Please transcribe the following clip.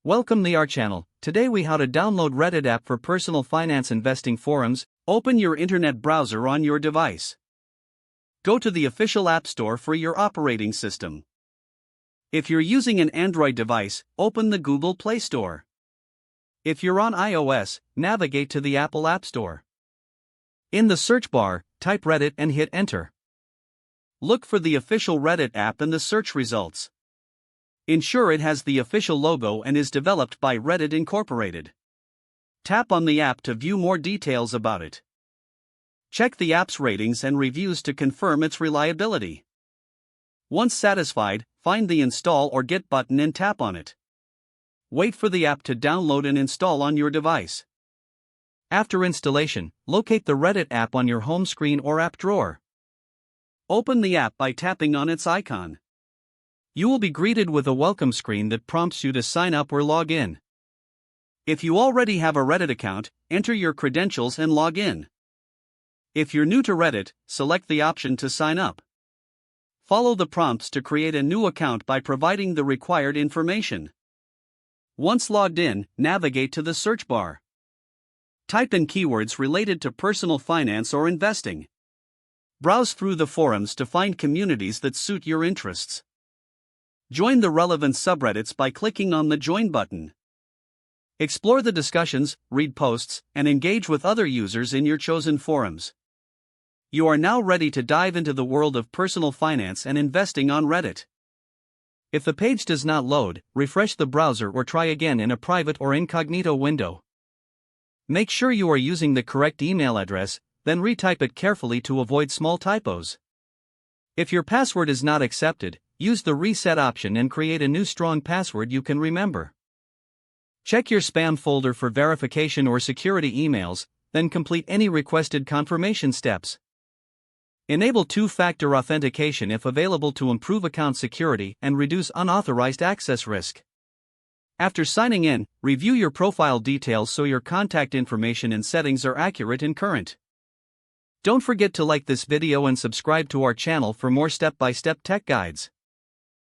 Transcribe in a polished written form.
Welcome to our channel. Today we how to download Reddit app for personal finance investing forums. Open your internet browser on your device. Go to the official app store for your operating system. If you're using an Android device, open the Google Play Store. If you're on iOS, navigate to the Apple App Store. In the search bar, type Reddit and hit enter. Look for the official Reddit app in the search results. Ensure it has the official logo and is developed by Reddit Incorporated. Tap on the app to view more details about it. Check the app's ratings and reviews to confirm its reliability. Once satisfied, find the Install or Get button and tap on it. Wait for the app to download and install on your device. After installation, locate the Reddit app on your home screen or app drawer. Open the app by tapping on its icon. You will be greeted with a welcome screen that prompts you to sign up or log in. If you already have a Reddit account, enter your credentials and log in. If you're new to Reddit, select the option to sign up. Follow the prompts to create a new account by providing the required information. Once logged in, navigate to the search bar. Type in keywords related to personal finance or investing. Browse through the forums to find communities that suit your interests. Join the relevant subreddits by clicking on the Join button. Explore the discussions, read posts, and engage with other users in your chosen forums. You are now ready to dive into the world of personal finance and investing on Reddit. If the page does not load, refresh the browser or try again in a private or incognito window. Make sure you are using the correct email address, then retype it carefully to avoid small typos. If your password is not accepted, use the reset option and create a new strong password you can remember. Check your spam folder for verification or security emails, then complete any requested confirmation steps. Enable two-factor authentication if available to improve account security and reduce unauthorized access risk. After signing in, review your profile details so your contact information and settings are accurate and current. Don't forget to like this video and subscribe to our channel for more step-by-step tech guides.